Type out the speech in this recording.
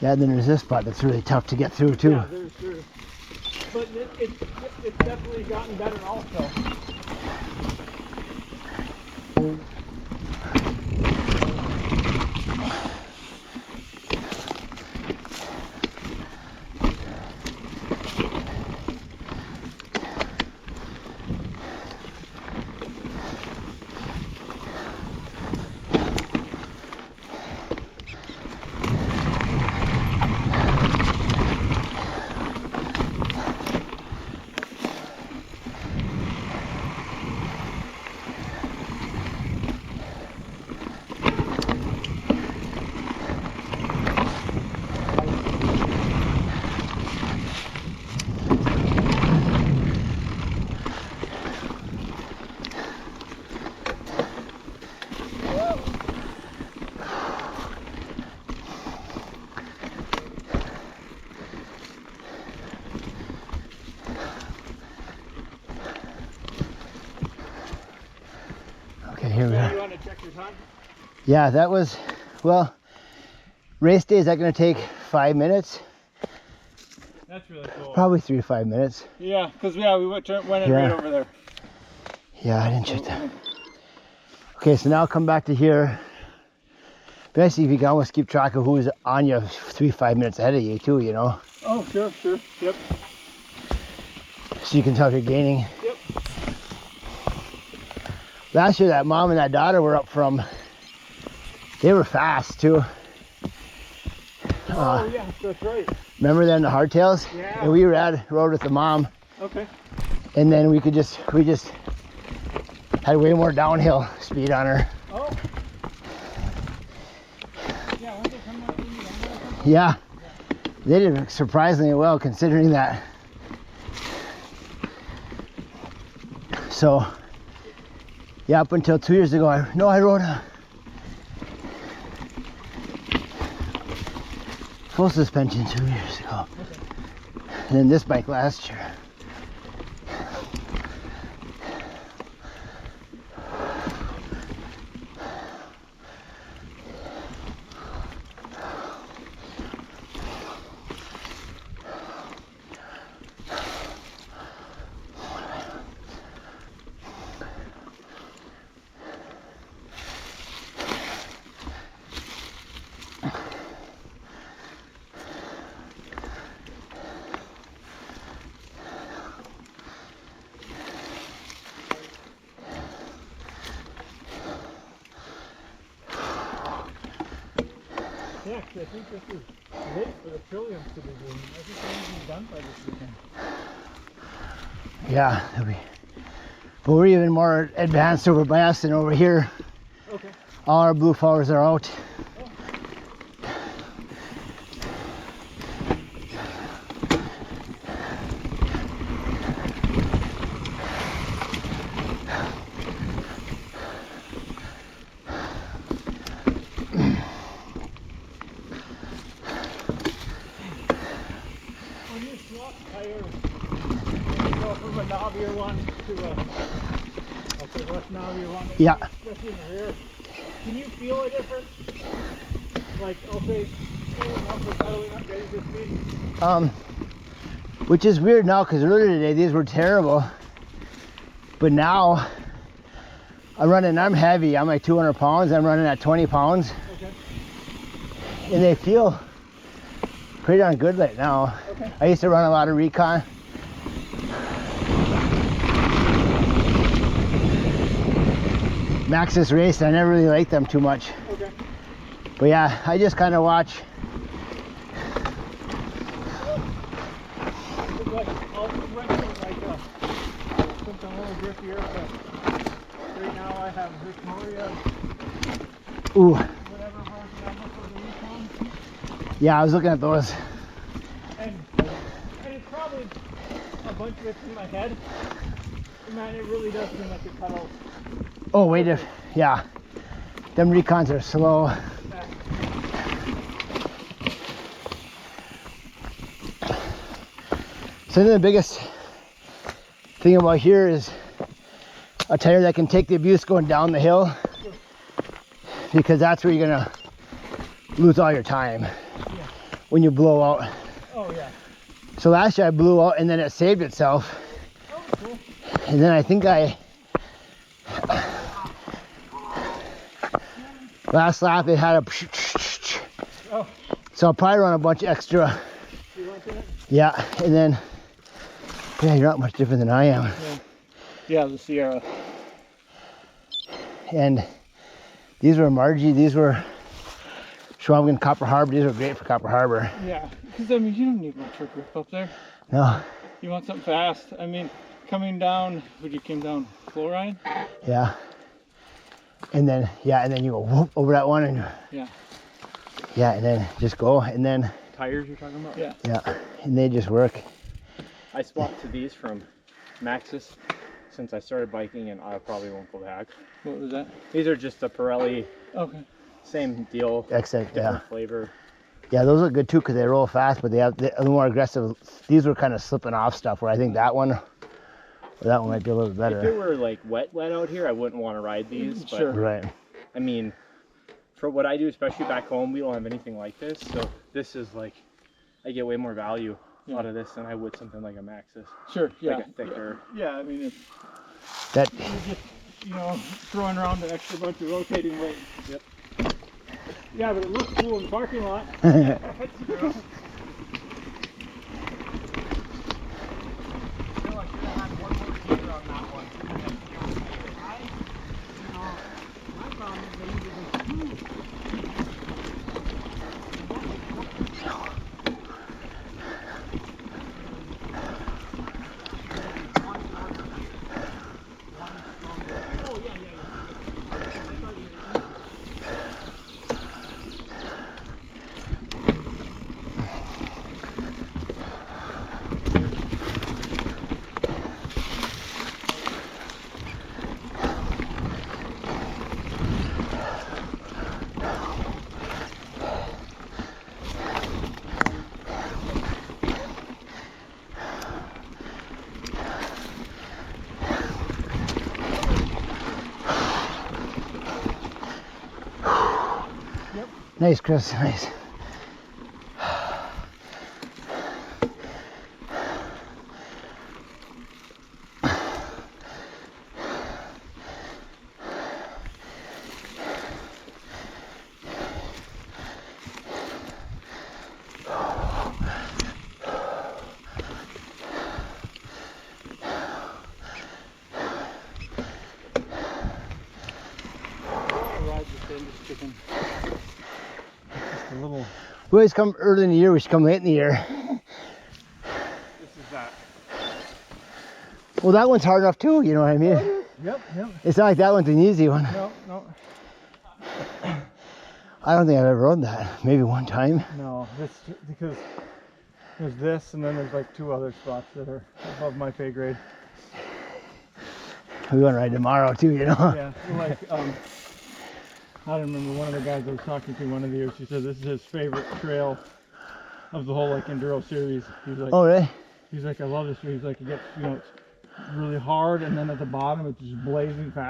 Yeah, then there's this spot that's really tough to get through too. Yeah, there's but it's definitely gotten better also. Here we are. You want to check your time? Yeah, that was, well, race day, is that going to take 5 minutes? That's really cool. Probably 3 to 5 minutes. Yeah, because we went in right over there. Yeah, I didn't check that. Okay, so now come back to here. Basically, if you can almost keep track of who's on you 3 to 5 minutes ahead of you too, you know? Oh, sure, yep. So you can tell if you're gaining. Yep. Last year, that mom and that daughter were up from, they were fast too. Oh, yeah, that's right. Remember then the hardtails? Yeah. And we rode with the mom. Okay. And then we just had way more downhill speed on her. Oh. Yeah, weren't they coming up in the end? Yeah. They did surprisingly well considering that. So, yeah, up until 2 years ago, I rode a full suspension 2 years ago. Okay. And then this bike last year. Yeah, 'cause I think this is late for the trilliums to be doing. Everything's been done by this weekend. Yeah, but we're even more advanced over by us than over here. Okay. All our blue flowers are out. When you swap tires, you go from a knobbier one to a less knobbier one. Yeah. Especially in the rear. Can you feel a difference? Like, I'll say, pedaling up ready to speed. Which is weird now because earlier today these were terrible. But now I'm heavy. I'm like 200 pounds. I'm running at 20 pounds. Okay. And they feel pretty darn good right now. Okay. I used to run a lot of recon. Maxxis race, I never really liked them too much. Okay. But yeah, I just kind of watch. I'll went from like something a little grippier, but right now I have Victoria. Ooh. Whatever version I'm looking for the recon. Yeah, I was looking at those. And it's probably a bunch of it's in my head. Man, it really does seem like it cut out. Oh, wait, yeah. Them recons are slow. So then the biggest thing about here is a tire that can take the abuse going down the hill, because that's where you're gonna lose all your time. when you blow out. Oh yeah. So last year I blew out and then it saved itself. Oh, cool. And then I think last lap it had a Oh. so I'll probably run a bunch extra. You want that? Yeah, and then yeah, you're not much different than I am. Yeah. Yeah, the Sierra. And these were Margie, these were Schwabgen Copper Harbor. These were great for Copper Harbor. Yeah, because I mean you don't need much for grip up there. No. You want something fast. I mean, coming down, when you came down, chloride. Yeah. And then you go whoop over that one and Yeah. and then just go and then Tires you're talking about? Yeah. yeah, and they just work. I swapped to these from Maxxis since I started biking, and I probably won't go back. What was that? These are just a Pirelli, Okay. same deal, Excellent. Yeah. different flavor. Yeah, those look good too because they roll fast, but they have the more aggressive. These were kind of slipping off stuff. Where I think that one might be a little better. If it were like wet out here, I wouldn't want to ride these. But, Sure. Right. I mean, for what I do, especially back home, we don't have anything like this. So this is like, I get way more value out of this than I would something like a Maxxis. Sure. Yeah. Like a thicker. Yeah. I mean, it's That you're just throwing around an extra bunch of rotating weight. Yep. Yeah, but it looks cool in the parking lot. nice, Chris. Nice. We always come early in the year. We should come late in the year. This is that. Well, that one's hard enough too. You know what I mean? Yep. It's not like that one's an easy one. No. I don't think I've ever rode that. Maybe one time. No, it's because there's this, and then there's like 2 other spots that are above my pay grade. We want to ride tomorrow too. You know? Yeah, like I remember one of the guys I was talking to one of the years. He said this is his favorite trail of the whole like enduro series. He's like, Oh, really? he's like, I love this. He's like, it gets it's really hard, and then at the bottom it's just blazing fast.